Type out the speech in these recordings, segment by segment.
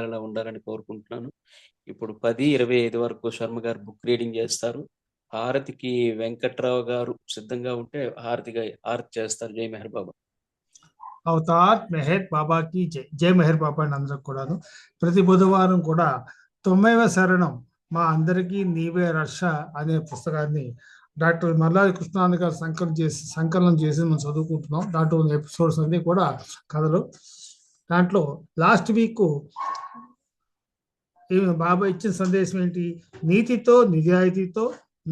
అలా ఉండాలని కోరుకుంటున్నాను. ఇప్పుడు 10:25 వరకు శర్మ గారు బుక్ రీడింగ్ చేస్తారు. హారతికి వెంకట్రావు గారు సిద్ధంగా ఉంటే హారతి చేస్తారు. జై మెహర్ బాబా. అవతార్ మెహర్ బాబాకి జై. జై మెహర్ బాబా అని అందరికి కూడాను. ప్రతి బుధవారం కూడా 9వ శరణం మా అందరికీ నీవే రక్ష అనే పుస్తకాన్ని డాక్టర్ మల్లారి కృష్ణానంద గారు సంకలనం చేసి మనం చదువుకుంటున్నాం. దాంట్లో ఉన్న ఎపిసోడ్స్ అన్ని కూడా కథలు. దాంట్లో లాస్ట్ వీక్ బాబా ఇచ్చిన సందేశం ఏంటి? నీతితో నిజాయితీతో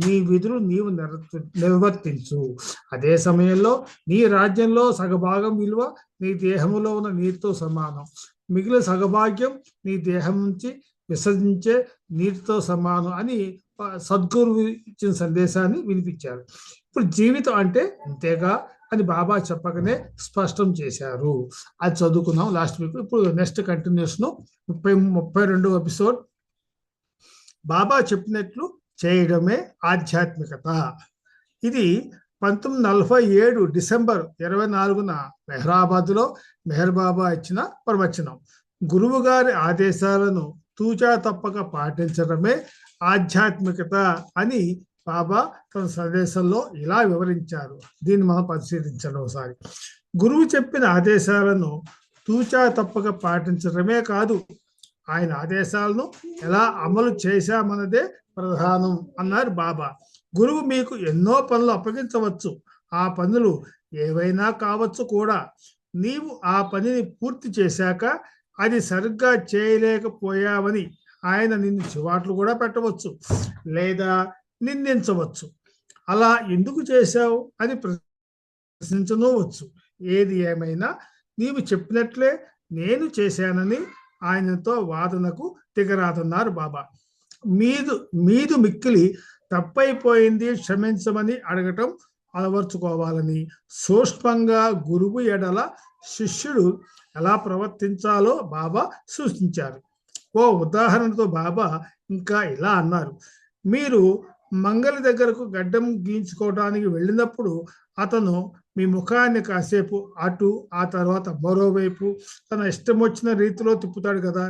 నీ విధులు నీవు నిర్వర్తించు. అదే సమయంలో నీ రాజ్యంలో సగభాగం విలువ నీ దేహంలో ఉన్న నీటితో సమానం. మిగిలిన సగభాగ్యం నీ దేహం నుంచి విసర్జించే నీటితో సమానం అని సద్గురువు ఇచ్చిన సందేశాన్ని వినిపించారు. ఇప్పుడు జీవితం అంటే ఇంతేగా అని బాబా చెప్పకనే స్పష్టం చేశారు. అది చదువుకున్నాం లాస్ట్ వీక్. ఇప్పుడు నెక్స్ట్ కంటిన్యూషన్ 32వ ఎపిసోడ్. బాబా చెప్పినట్లు చేయడమే ఆధ్యాత్మికత. ఇది 1947 డిసెంబర్ 24న మెహరాబాద్లో మెహర్ బాబా ఇచ్చిన ప్రవచనం. గురువు గారి ఆదేశాలను తూచా తప్పక పాటించడమే ఆధ్యాత్మికత అని బాబా తన సందేశంలో ఇలా వివరించారు. దీన్ని మనం పరిశీలించాలి ఒకసారి. గురువు చెప్పిన ఆదేశాలను తూచా తప్పక పాటించడమే కాదు, ఆయన ఆదేశాలను ఎలా అమలు చేశామన్నదే ప్రధానం అన్నారు బాబా. గురువు మీకు ఎన్నో పనులు అప్పగించవచ్చు, ఆ పనులు ఏవైనా కావచ్చు కూడా. నీవు ఆ పనిని పూర్తి చేశాక అది సరిగ్గా చేయలేకపోయావని ఆయన నిన్ను చివాట్లు కూడా పెట్టవచ్చు, లేదా నిందించవచ్చు. అలా ఎందుకు చేశావు అని ప్రశ్నించనవచ్చు. ఏది ఏమైనా నీవు చెప్పినట్లే నేను చేశానని ఆయనతో వాదనకు దిగరాదన్నారు బాబా. మీదు మిక్కిలి తప్పైపోయింది క్షమించమని అడగటం అలవర్చుకోవాలని, సూక్ష్మంగా గురువు ఎడల శిష్యుడు ఎలా ప్రవర్తించాలో బాబా సూచించారు. ఓ ఉదాహరణతో బాబా ఇంకా ఇలా అన్నారు. మీరు మంగలి దగ్గరకు గడ్డం గీయించుకోవడానికి వెళ్ళినప్పుడు అతను మీ ముఖాన్ని కాసేపు అటు ఆ తర్వాత మరోవైపు తన ఇష్టం వచ్చిన రీతిలో తిప్పుతాడు కదా.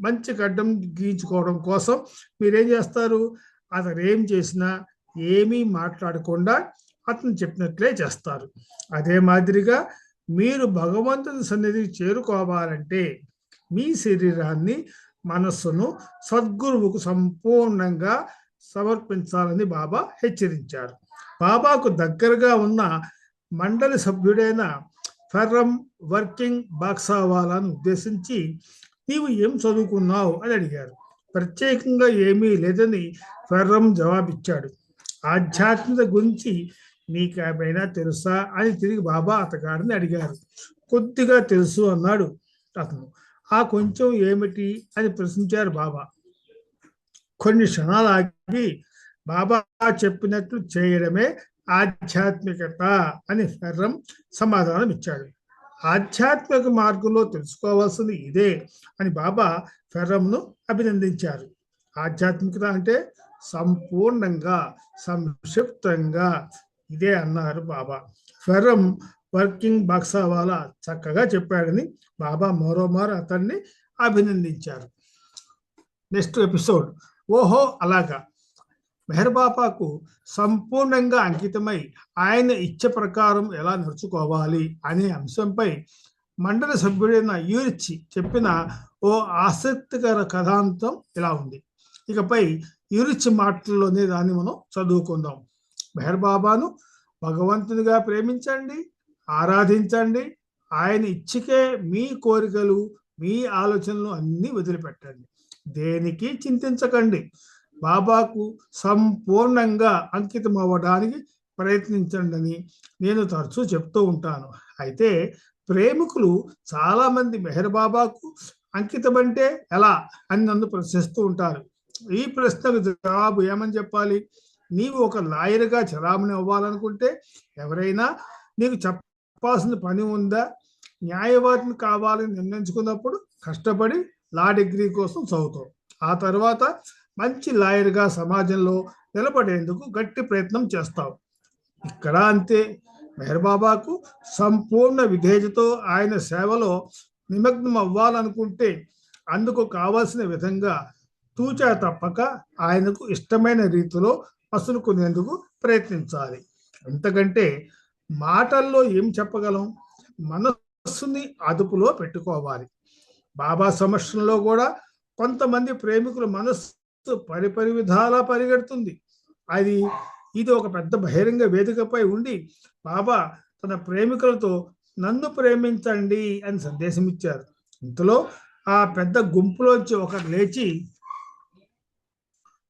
మంచి గడ్డం గీయించుకోవడం కోసం మీరేం చేస్తారు? అతను ఏం చేసినా ఏమీ మాట్లాడకుండా అతను చెప్పినట్లే చేస్తారు. అదే మాదిరిగా మీరు భగవంతుని సన్నిధికి చేరుకోవాలంటే మీ శరీరాన్ని మనస్సును సద్గురువుకు సంపూర్ణంగా సమర్పించాలని బాబా హెచ్చరించారు. బాబాకు దగ్గరగా ఉన్న మండలి సభ్యుడైన ఫర్రం వర్కింగ్ బాక్సావాలాను ఉద్దేశించి నీవు ఏం చదువుకున్నావు అని అడిగారు. ప్రత్యేకంగా ఏమీ లేదని ఫర్రం జవాబిచ్చాడు. ఆధ్యాత్మికత గురించి నీకేమైనా తెలుసా అని తిరిగి బాబా అతగాడిని అడిగారు. కొద్దిగా తెలుసు అన్నాడు అతను. ఆ కొంచెం ఏమిటి అని ప్రశ్నించారు బాబా. కొన్ని క్షణాలు ఆగి బాబా చెప్పినట్లు చేయడమే ఆధ్యాత్మికత అని ఫర్రం సమాధానం ఇచ్చాడు. ఆధ్యాత్మిక మార్గంలో తెలుసుకోవాల్సింది ఇదే అని బాబా ఫర్రంను అభినందించారు. ఆధ్యాత్మికత అంటే సంపూర్ణంగా సంక్షిప్తంగా ఇదే అన్నారు బాబా. ఫర్రం వర్కింగ్ బాక్సావాలా చక్కగా చెప్పాడని బాబా మరోమారు అతన్ని అభినందించారు. Next episode. ఓహో అలాగా. మెహర్ బాబాకు సంపూర్ణంగా అంకితమై ఆయన ఇచ్చ ప్రకారం ఎలా నడుచుకోవాలి అనే అంశంపై మండలి సభ్యుడైన యూరిచి చెప్పిన ఓ ఆసక్తికర కథాంతం ఇలా ఉంది. ఇకపై యూరిచి మాటల్లోనే దాన్ని మనం చదువుకుందాం. మెహర్ బాబాను భగవంతునిగా ప్రేమించండి, ఆరాధించండి. ఆయన ఇచ్చికే మీ కోరికలు, మీ ఆలోచనలు అన్నీ వదిలిపెట్టండి. దేనికి చింతించకండి. బాబాకు సంపూర్ణంగా అంకితం అవ్వడానికి ప్రయత్నించండి నేను తరచూ చెప్తూ ఉంటాను. అయితే ప్రేమికులు చాలా మంది మెహర్ బాబాకు అంకితమంటే ఎలా అని నన్ను ప్రశ్నిస్తూ ఉంటారు. ఈ ప్రశ్నకు జవాబు ఏమని చెప్పాలి? నీవు ఒక లాయర్గా చలామణి అవ్వాలనుకుంటే ఎవరైనా నీకు చెప్పాల్సిన పని ఉందా? న్యాయవాదిని కావాలని నిర్ణయించుకున్నప్పుడు కష్టపడి లా డిగ్రీ కోసం చదువుతావు. ఆ తర్వాత మంచి లాయర్గా సమాజంలో నిలబడేందుకు గట్టి ప్రయత్నం చేస్తావు. ఇక్కడ అంతే. మెహర్ బాబాకు సంపూర్ణ విధేయతతో ఆయన సేవలో నిమగ్నం అవ్వాలనుకుంటే అందుకు కావలసిన విధంగా తూచా తప్పక ఆయనకు ఇష్టమైన రీతిలో మసులుకునేందుకు ప్రయత్నించాలి. ఎందుకంటే మాటల్లో ఏం చెప్పగలం, మనస్సుని అదుపులో పెట్టుకోవాలి. బాబా సమక్షంలో కూడా కొంతమంది ప్రేమికుల మనస్సు పరిపరి విధాలా పరిగెడుతుంది. ఇది ఒక పెద్ద బహిరంగ వేదికపై ఉండి బాబా తన ప్రేమికులతో నన్ను ప్రేమించండి అని సందేశం ఇచ్చారు. ఇంతలో ఆ పెద్ద గుంపులోంచి ఒకరు లేచి,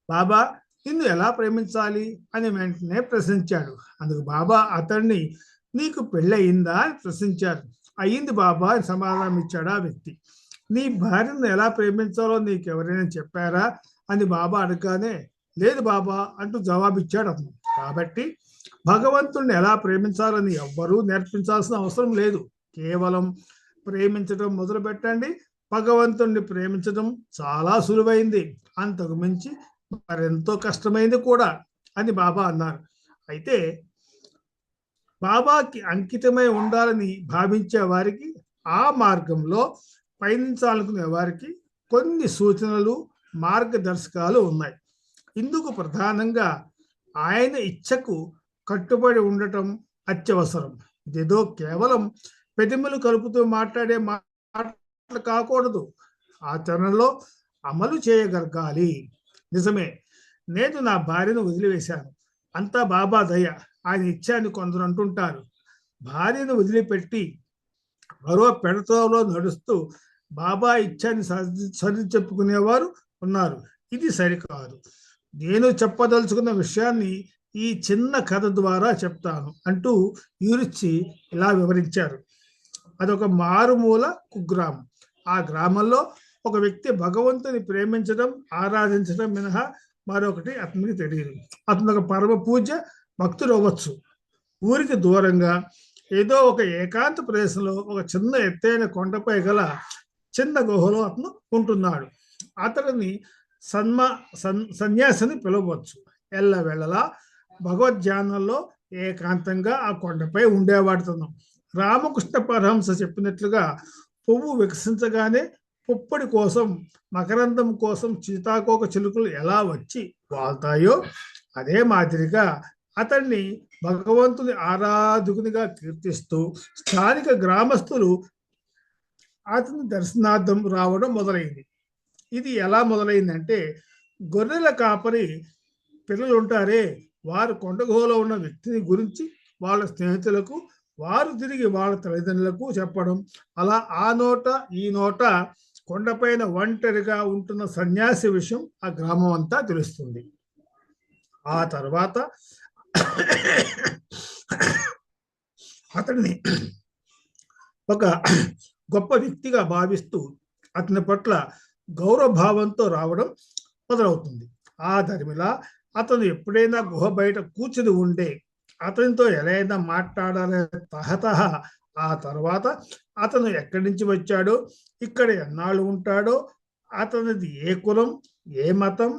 బాబా నిన్ను ఎలా ప్రేమించాలి అని వెంటనే ప్రశ్నించాడు. అందుకు బాబా అతన్ని, నీకు పెళ్ళయిందా అని ప్రశ్నించారు. అయ్యింది బాబా అని సమాధానం ఇచ్చాడు ఆ వ్యక్తి. నీ భార్యను ఎలా ప్రేమించాలో నీకు ఎవరైనా చెప్పారా అని బాబా అడగగానే, లేదు బాబా అంటూ జవాబిచ్చాడు అతను. కాబట్టి భగవంతుణ్ణి ఎలా ప్రేమించాలని ఎవ్వరూ నేర్పించాల్సిన అవసరం లేదు. కేవలం ప్రేమించడం మొదలు పెట్టండి. భగవంతుణ్ణి ప్రేమించడం చాలా సులువైంది, అంతకు మించి మరెంతో కష్టమైంది కూడా అని బాబా అన్నారు. అయితే బాబాకి అంకితమై ఉండాలని భావించే వారికి, ఆ మార్గంలో పయనించాలనుకునే వారికి కొన్ని సూచనలు, మార్గదర్శకాలు ఉన్నాయి. ఇందుకు ప్రధానంగా ఆయన ఇచ్ఛకు కట్టుబడి ఉండటం అత్యవసరం. ఇదేదో కేవలం పెదములు కలుపుతూ మాట్లాడే మాటలు కాకూడదు, ఆచరణలో అమలు చేయగలగాలి. నిజమే, నేను నా భార్యను వదిలివేశాను, అంతా బాబా దయ, ఆయన ఇచ్చాని కొందరు అంటుంటారు. భార్యను వదిలిపెట్టి మరో పెడతలో నడుస్తూ బాబా ఇచ్చాని సరి చెప్పుకునేవారు ఉన్నారు. ఇది సరికాదు. నేను చెప్పదలుచుకున్న విషయాన్ని ఈ చిన్న కథ ద్వారా చెప్తాను అంటూ యూరిచ్చి ఇలా వివరించారు. అదొక మారుమూల కుగ్రామం. ఆ గ్రామంలో ఒక వ్యక్తి భగవంతుని ప్రేమించడం, ఆరాధించడం మినహా మరొకటి అతనికి తెలియదు. అతను ఒక పరమ పూజ్య భక్తుడు అవ్వచ్చు. ఊరికి దూరంగా ఏదో ఒక ఏకాంత ప్రదేశంలో ఒక చిన్న ఎత్తైన కొండపై గల చిన్న గుహలో అతను ఉంటున్నాడు. అతడిని సన్యాసిని పిలవచ్చు. ఎల్లవేళలా భగవద్ధ్యానంలో ఏకాంతంగా ఆ కొండపై ఉండేవాడుతున్నాం. రామకృష్ణ పరహంస చెప్పినట్లుగా పువ్వు వికసించగానే పుప్పొడి కోసం, మకరందం కోసం సీతాకోక చిలుకలు ఎలా వచ్చి వాళ్తాయో, అదే మాదిరిగా అతన్ని భగవంతుని ఆరాధకునిగా కీర్తిస్తూ స్థానిక గ్రామస్తులు అతని దర్శనార్థం రావడం మొదలైంది. ఇది ఎలా మొదలైందంటే, గొర్రెల కాపరి పిల్లలు ఉంటారే, వారు కొండగుహలో ఉన్న వ్యక్తిని గురించి వాళ్ళ స్నేహితులకు, వారు తిరిగి వాళ్ళ తల్లిదండ్రులకు చెప్పడం, అలా ఆ నోట ఈ నోట కొండపైన ఒంటరిగా ఉంటున్న సన్యాసి విషయం ఆ గ్రామం అంతా తెలుస్తుంది. ఆ తర్వాత అతన్ని ఒక గొప్ప వ్యక్తిగా భావిస్తూ అతని పట్ల గౌరవభావంతో రావడం మొదలవుతుంది. ఆ ధర్మిలా అతను ఎప్పుడైనా గుహ బయట కూర్చుని ఉండే అతనితో ఎలా మాట్లాడాలనే తహతహ, ఆ తర్వాత అతను ఎక్కడి నుంచి వచ్చాడో, ఇక్కడ ఎన్నాళ్ళు ఉంటాడో, అతనిది ఏ కులం, ఏ మతం,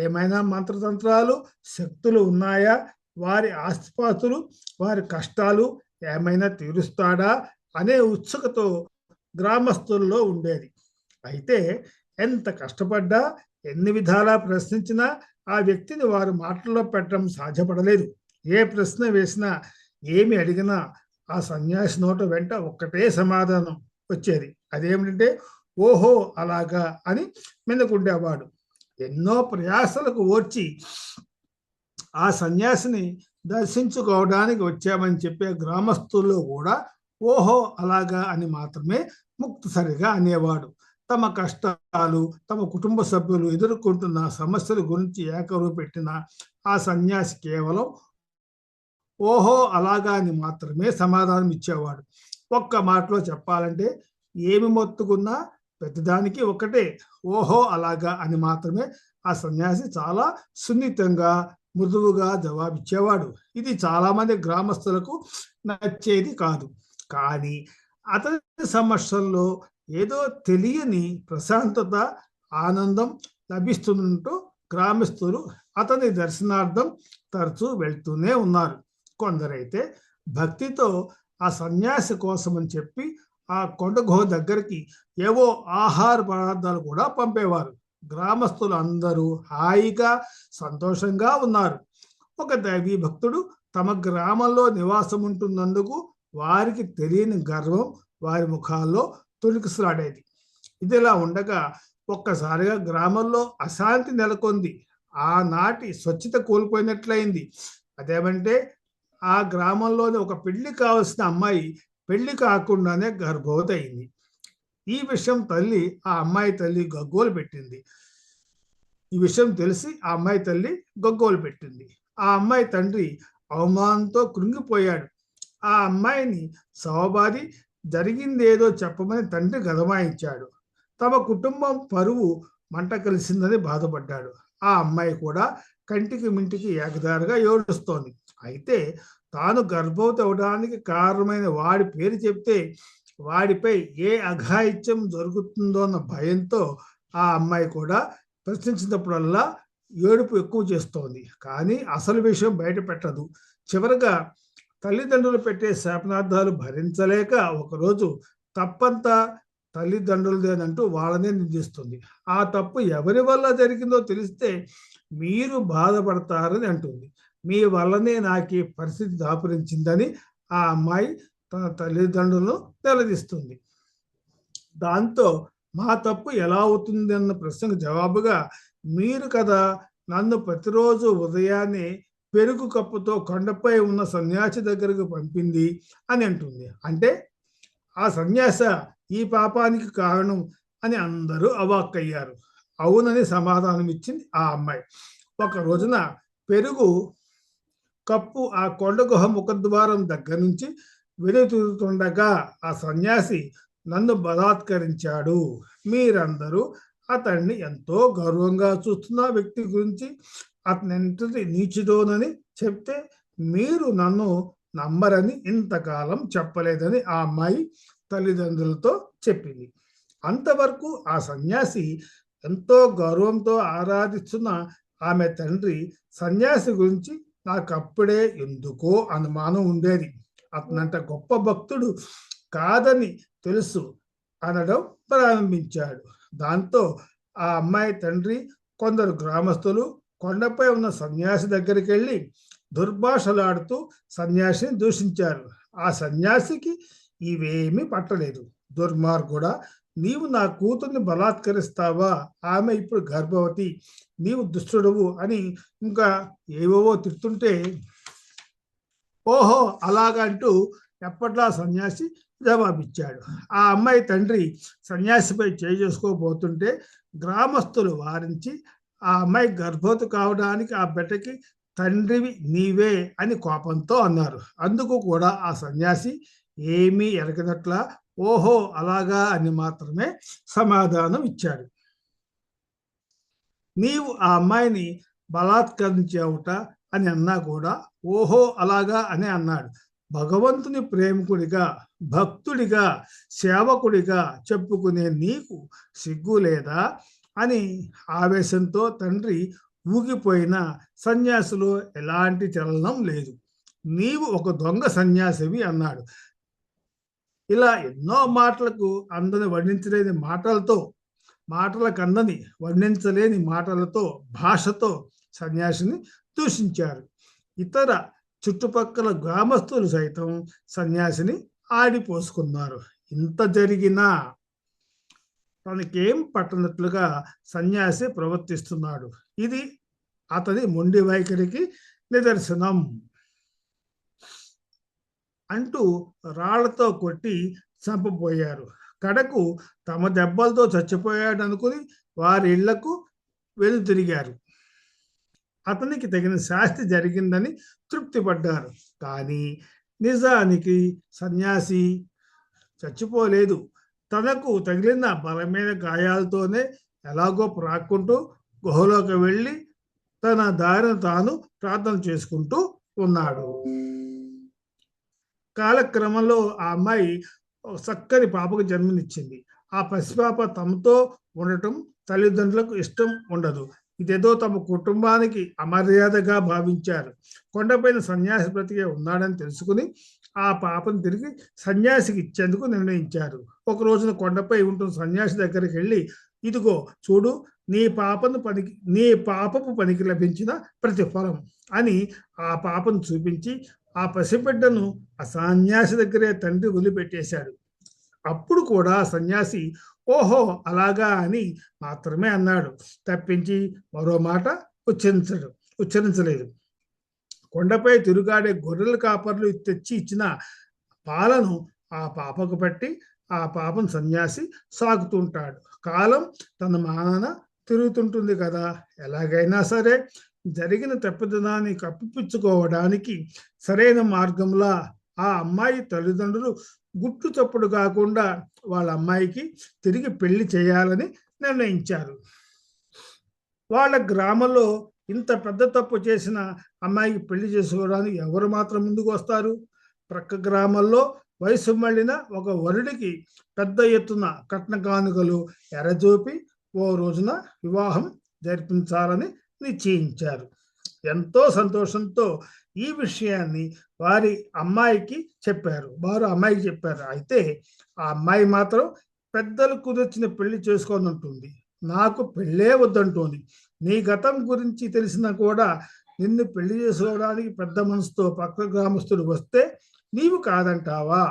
ఏమైనా మంత్రతంత్రాలు, శక్తులు ఉన్నాయా, వారి ఆస్తిపాస్తులు, వారి కష్టాలు ఏమైనా తీరుస్తాడా అనే ఉత్సుకతో గ్రామస్తుల్లో ఉండేది. అయితే ఎంత కష్టపడ్డా, ఎన్ని విధాలా ప్రశ్నించినా ఆ వ్యక్తిని వారి మాటల్లో పెట్టడం సాధ్యపడలేదు. ఏ ప్రశ్న వేసినా, ఏమి అడిగినా ఆ సన్యాసి నోట వెంట ఒక్కటే సమాధానం వచ్చేది. అదేమిటంటే, ఓహో అలాగా అని మెన్నుకుండేవాడు. ఎన్నో ప్రయాసలకు ఓర్చి ఆ సన్యాసిని దర్శించుకోవడానికి వచ్చామని చెప్పే గ్రామస్తుల్లో కూడా ఓహో అలాగా అని మాత్రమే ముక్తసరిగా అనేవాడు. తమ కష్టాలు, తమ కుటుంబ సభ్యులు ఎదుర్కొంటున్న సమస్యల గురించి ఏకరువు పెట్టిన ఆ సన్యాసి కేవలం ఓహో అలాగా అని మాత్రమే సమాధానం ఇచ్చేవాడు. ఒక్క మాటలో చెప్పాలంటే, ఏమి మొత్తుకున్నా పెద్దదానికి ఒకటే ఓహో అలాగా అని మాత్రమే ఆ సన్యాసి చాలా సున్నితంగా, మృదువుగా జవాబిచ్చేవాడు. ఇది చాలా మంది గ్రామస్తులకు నచ్చేది కాదు. కానీ అతని సమస్యల్లో ఏదో తెలియని ప్రశాంతత, ఆనందం లభిస్తున్నట్టు గ్రామస్తులు అతని దర్శనార్థం తరచూ వెళ్తూనే ఉన్నారు. కొందరైతే భక్తితో ఆ సన్యాసి కోసమని చెప్పి ఆ కొండ గుహ దగ్గరికి ఏవో ఆహార పదార్థాలు కూడా పంపేవారు. గ్రామస్తులు అందరూ హాయిగా సంతోషంగా ఉన్నారు. ఒక దైవీ భక్తుడు తమ గ్రామంలో నివాసం ఉంటున్నందుకు వారికి తెలియని గర్వం వారి ముఖాల్లో తొణికిసలాడేది. ఇదిలా ఉండగా ఒక్కసారిగా గ్రామంలో అశాంతి నెలకొంది. ఆనాటి స్వచ్ఛత కోల్పోయినట్లయింది. అదేమంటే ఆ గ్రామంలోని ఒక పెళ్లి కావలసిన అమ్మాయి పెళ్లి కాకుండానే గర్భవతి అయింది. ఈ విషయం ఆ అమ్మాయి తల్లి గగ్గోలు పెట్టింది. ఈ విషయం తెలిసి ఆ అమ్మాయి తల్లి గగ్గోలు పెట్టింది. ఆ అమ్మాయి తండ్రి అవమానంతో కృంగిపోయాడు. ఆ అమ్మాయిని సవబాది జరిగిందేదో చెప్పమని తండ్రి గదమాయించాడు. తమ కుటుంబం పరువు మంట కలిసిందని బాధపడ్డాడు. ఆ అమ్మాయి కూడా కంటికి మింటికి ఏకదారిగా ఏడుస్తోంది. అయితే తాను గర్భవతి అవడానికి కారణమైన వాడి పేరు చెప్తే వాడిపై ఏ అఘాయిత్యం జరుగుతుందో అన్న భయంతో ఆ అమ్మాయి కూడా ప్రశ్నించినప్పుడల్లా ఏడుపు ఎక్కువ చేస్తోంది. కానీ అసలు విషయం బయట పెట్టదు. చివరగా తల్లిదండ్రులు పెట్టే శాపనార్థాలు భరించలేక ఒకరోజు తప్పంతా తల్లిదండ్రులదేనంటూ వాళ్ళనే నిందిస్తుంది. ఆ తప్పు ఎవరి వల్ల జరిగిందో తెలిస్తే మీరు బాధపడతారని అంటుంది. మీ వల్లనే నాకు ఈ పరిస్థితి దాపురించిందని ఆ అమ్మాయి తన తల్లిదండ్రులను నిలదీస్తుంది. దాంతో మా తప్పు ఎలా అవుతుంది అన్న ప్రశ్నకు జవాబుగా మీరు కదా నన్ను ప్రతిరోజు ఉదయాన్నే పెరుగు కప్పుతో కొండపై ఉన్న సన్యాసి దగ్గరకు పంపింది అని అంటుంది. అంటే ఆ సన్యాస ఈ పాపానికి కారణం అని అందరూ అవాక్కయ్యారు. అవునని సమాధానం ఇచ్చింది ఆ అమ్మాయి. ఒక రోజున పెరుగు కప్పు ఆ కొండ గుహ ముఖద్వారం దగ్గర నుంచి వెలుతురుతుండగా ఆ సన్యాసి నన్ను బలాత్కరించాడు. మీరందరూ అతన్ని ఎంతో గౌరవంగా చూస్తున్న వ్యక్తి గురించి అతని ఎంతటి నీచుడోనని చెప్తే మీరు నన్ను నమ్మరని ఇంతకాలం చెప్పలేదని ఆ అమ్మాయి తల్లిదండ్రులతో చెప్పింది. అంతవరకు ఆ సన్యాసి ఎంతో గౌరవంతో ఆరాధిస్తున్న ఆమె తండ్రి సన్యాసి గురించి నాకు అప్పుడే ఎందుకో అనుమానం ఉండేది. అతనంట గొప్ప భక్తుడు కాదని తెలుసు అనడం ప్రారంభించాడు. దాంతో ఆ అమ్మాయి తండ్రి కొందరు గ్రామస్తులు కొండపై ఉన్న సన్యాసి దగ్గరికి వెళ్ళి దుర్భాషలాడుతూ సన్యాసిని దూషించారు. ఆ సన్యాసికి ఇవేమీ పట్టలేదు. దుర్మార్గుడా, నీవు నా కూతుర్ని బలాత్కరిస్తావా? ఆమె ఇప్పుడు గర్భవతి, నీవు దుష్టుడువు అని ఇంకా ఏవేవో తిడుతుంటే ఓహో అలాగంటూ ఎప్పట్లా సన్యాసి జవాబిచ్చాడు. ఆ అమ్మాయి తండ్రి సన్యాసిపై చేయి చేసుకోబోతుంటే గ్రామస్తులు వారించి ఆ అమ్మాయి గర్భవతి కావడానికి ఆ బిడ్డకి తండ్రివి నీవే అని కోపంతో అన్నారు. అందుకు కూడా ఆ సన్యాసి ఏమీ ఎరగనట్లా ఓహో అలాగా అని మాత్రమే సమాధానం ఇచ్చాడు. నీవు ఆ అమ్మాయిని బలాత్కరించావుట అని అన్నా కూడా ఓహో అలాగా అని అన్నాడు. భగవంతుని ప్రేమికుడిగా, భక్తుడిగా, సేవకుడిగా చెప్పుకునే నీకు సిగ్గు లేదా అని ఆవేశంతో తండ్రి ఊగిపోయిన సన్యాసిలో ఎలాంటి చలనం లేదు. నీవు ఒక దొంగ సన్యాసివి అన్నాడు. ఇలా ఎన్నో మాటలకు అందని వర్ణించలేని మాటలకు అందని వర్ణించలేని మాటలతో భాషతో సన్యాసిని దూషించారు. ఇతర చుట్టుపక్కల గ్రామస్తులు సైతం సన్యాసిని ఆడిపోసుకున్నారు. ఇంత జరిగినా తనకేం పట్టనట్లుగా సన్యాసి ప్రవర్తిస్తున్నాడు. ఇది అతని మొండి వైఖరికి నిదర్శనం అంటూ రాళ్లతో కొట్టి చంపబోయారు. కడకు తమ దెబ్బలతో చచ్చిపోయాడు అనుకుని వారి ఇళ్లకు వెనుతిరిగారు. అతనికి తగిన శాస్తి జరిగిందని తృప్తి పడ్డారు. కానీ నిజానికి సన్యాసి చచ్చిపోలేదు. తనకు తగిలిన బలమైన గాయాలతోనే ఎలాగో ప్రాక్కుంటూ గుహలోకి వెళ్ళి తన దారిని తాను ప్రార్థన చేసుకుంటూ ఉన్నాడు. కాలక్రమంలో ఆ అమ్మాయి చక్కని పాపకు జన్మనిచ్చింది. ఆ పసిపాప తమతో ఉండటం తల్లిదండ్రులకు ఇష్టం ఉండదు. ఇదేదో తమ కుటుంబానికి అమర్యాదగా భావించారు. కొండపైన సన్యాసి బ్రతికే ఉన్నాడని తెలుసుకుని ఆ పాపను తిరిగి సన్యాసికి ఇచ్చేందుకు నిర్ణయించారు. ఒక రోజున కొండపై ఉంటున్న సన్యాసి దగ్గరికి వెళ్ళి, ఇదిగో చూడు, నీ పాపపు పనికి లభించిన ప్రతిఫలం అని ఆ పాపను చూపించి ఆ పసిబిడ్డను ఆ సన్యాసి దగ్గరే తండ్రి వదిలిపెట్టేశాడు. అప్పుడు కూడా సన్యాసి ఓహో అలాగా అని మాత్రమే అన్నాడు తప్పించి మరో మాట ఉచ్చరించలేదు. కొండపై తిరుగాడే గొర్రెల కాపర్లు తెచ్చి ఇచ్చిన పాలను ఆ పాపకు పట్టి ఆ పాపను సన్యాసి సాగుతుంటాడు. కాలం తన మానాన తిరుగుతుంటుంది కదా. ఎలాగైనా సరే జరిగిన తప్పిదనాన్ని కప్పిపుచ్చుకోవడానికి సరైన మార్గంలో ఆ అమ్మాయి తల్లిదండ్రులు గుట్టు చప్పుడు కాకుండా వాళ్ళ అమ్మాయికి తిరిగి పెళ్లి చేయాలని నిర్ణయించారు. వాళ్ళ గ్రామంలో ఇంత పెద్ద తప్పు చేసిన అమ్మాయికి పెళ్లి చేసుకోవడానికి ఎవరు మాత్రం ముందుకు వస్తారు? ప్రక్క గ్రామంలో వయసు మళ్ళిన ఒక వరుడికి పెద్ద ఎత్తున కట్న కానుకలు ఎరజూపి ఓ రోజున వివాహం జరిపించాలని నిశ్చయించారు. ఎంతో సంతోషంతో ఈ విషయాన్ని వారు అమ్మాయికి చెప్పారు. అయితే ఆ అమ్మాయి మాత్రం పెద్దలు కుదిర్చిన పెళ్లి చేసుకొని ఉంటుంది. నాకు పెళ్ళే వద్దంటోంది. నీ గతం గురించి తెలిసినా కూడా నిన్ను పెళ్లి చేసుకోవడానికి పెద్ద మనసుతో పక్క గ్రామస్తుడు వస్తే నీవు కాదంటావా?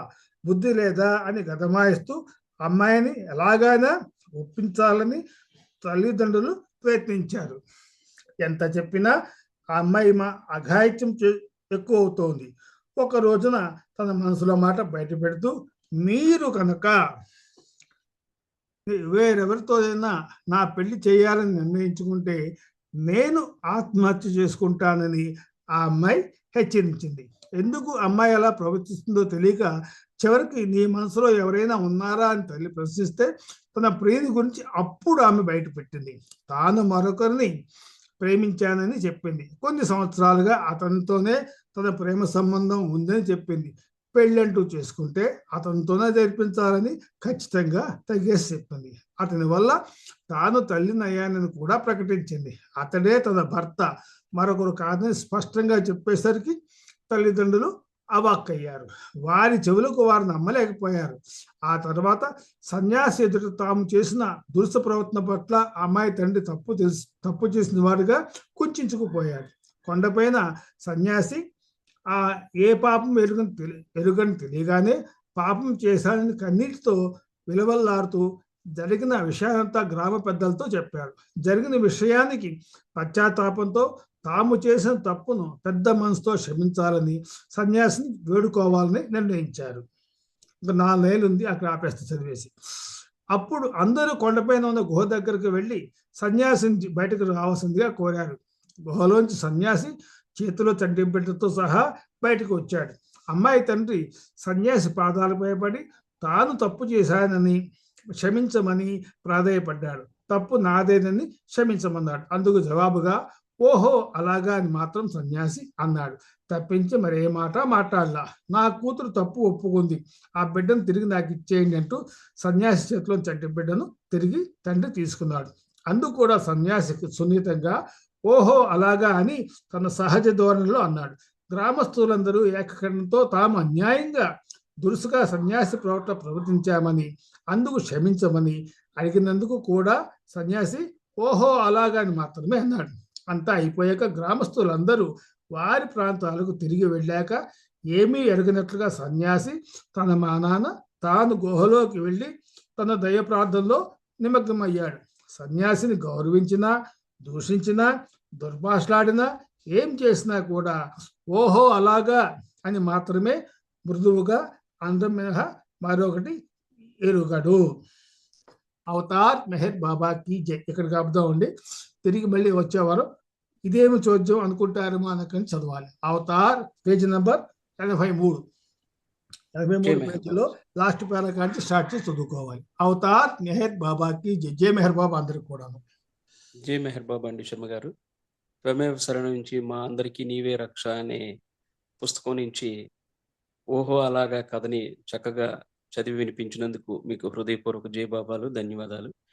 బుద్ధి లేదా అని గదమాయిస్తూ అమ్మాయిని ఎలాగైనా ఒప్పించాలని తల్లిదండ్రులు ప్రయత్నించారు. ఎంత చెప్పినా ఆ అమ్మాయి అఘాయిత్యం ఎక్కువ అవుతోంది. ఒక రోజున తన మనసులో మాట బయట పెడుతూ, మీరు కనుక వేరెవరితోనైనా నా పెళ్లి చేయాలని నిర్ణయించుకుంటే నేను ఆత్మహత్య చేసుకుంటానని ఆ అమ్మాయి హెచ్చరించింది. ఎందుకు అమ్మాయి అలా ప్రవర్తిస్తుందో తెలియక చివరికి నీ మనసులో ఎవరైనా ఉన్నారా అని తల్లి ప్రశ్నిస్తే తన ప్రియుని గురించి అప్పుడు ఆమె బయట పెట్టింది. తాను మరొకరిని ప్రేమించానని చెప్పింది. కొన్ని సంవత్సరాలుగా అతనితోనే తన ప్రేమ సంబంధం ఉందని చెప్పింది. పెళ్ళంటూ చేసుకుంటే అతనితోనే జరిపించాలని ఖచ్చితంగా తగ్గేసి చెప్పింది. అతని వల్ల తాను తల్లిని అయ్యానని కూడా ప్రకటించింది. అతడే తన భర్త, మరొకరు కాదని స్పష్టంగా చెప్పేసరికి తల్లిదండ్రులు అవాక్కయ్యారు. వారి చెవులకు వారు నమ్మలేకపోయారు. ఆ తర్వాత సన్యాసి ఎదుట తాము చేసిన దురుసు ప్రవర్తన పట్ల అమ్మాయి తండ్రి తప్పు చేసిన వాడుగా కుంచుకుపోయాడు. కొండపైన సన్యాసి ఏ పాపం ఎరుగని తెలియగానే పాపం చేశానని కన్నీటితో విలవల్లాడుతూ జరిగిన విషయానంతా గ్రామ పెద్దలతో చెప్పాడు. జరిగిన విషయానికి పశ్చాత్తాపంతో తాము చేసిన తప్పును పెద్ద మనసుతో క్షమించాలని సన్యాసిని వేడుకోవాలని నిర్ణయించారు. ఇంకా 4 ఏళ్ళు ఉంది, అక్కడ ఆపేస్తే చదివేసి. అప్పుడు అందరూ కొండపైన ఉన్న గుహ దగ్గరకు వెళ్ళి సన్యాసిని బయటకు రావాల్సిందిగా కోరారు. గుహలోంచి సన్యాసి చేతిలో చంటి బిడ్డతో సహా బయటకు వచ్చాడు. అమ్మాయి తండ్రి సన్యాసి పాదాలపై పడి తాను తప్పు చేశానని క్షమించమని ప్రాధేయపడ్డాడు. తప్పు నాదేనని క్షమించమన్నాడు. అందుకు జవాబుగా ఓహో అలాగా అని మాత్రం సన్యాసి అన్నాడు తప్పించి మరే మాట మాట్లాడలా. నా కూతురు తప్పు ఒప్పుకుంది, ఆ బిడ్డను తిరిగి నాకు ఇచ్చేయండి అంటూ సన్యాసి చేతిలో చంటి బిడ్డను తిరిగి తండ్రి తీసుకున్నాడు. అందుకు కూడా సన్యాసికి సున్నితంగా ఓహో అలాగా అని తన సహజ ధోరణిలో అన్నాడు. గ్రామస్తులందరూ ఏకకంఠంతో తాము అన్యాయంగా దురుసుగా సన్యాసి ప్రవర్తించామని, అందుకు క్షమించమని అడిగినందుకు కూడా సన్యాసి ఓహో అలాగా అని మాత్రమే అన్నాడు. అంతా అయిపోయాక గ్రామస్తులందరూ వారి ప్రాంతాలకు తిరిగి వెళ్ళాక ఏమీ ఎరగనట్లుగా సన్యాసి తన మానాన తాను గుహలోకి వెళ్ళి తన దైవ ప్రార్థనలో నిమగ్నమయ్యాడు. సన్యాసిని గౌరవించినా, దూషించినా, దుర్భాషలాడినా, ఏం చేసినా కూడా ఓహో అలాగా అని మాత్రమే మృదువుగా అందం మినహా మరొకటి ఎరుగడు. అవతార్ మెహర్ బాబాకి జై. ఇక్కడికి ఆపుదామండి. తిరిగి మళ్ళీ వచ్చేవారు ఇదేమి చూద్దాం అనుకుంటారేమో అనకని చదవాలి. అవతార్ పేజీ నంబర్ 83 పేజీలో లాస్ట్ పారాగ్రాఫ్ స్టార్ట్ చేసి చదువుకోవాలి. అవతార్ మెహర్ బాబాకి జై. జై మెహర్ బాబా అందరికి కూడాను. జై మెహర్ బాబా అండి శర్మ గారు. త్వమేవ శరణం నుంచి మా అందరికీ నీవే రక్ష అనే పుస్తకం నుంచి ఓహో అలాగా కథని చక్కగా చదివి వినిపించినందుకు మీకు హృదయపూర్వక జై బాబాలు, ధన్యవాదాలు.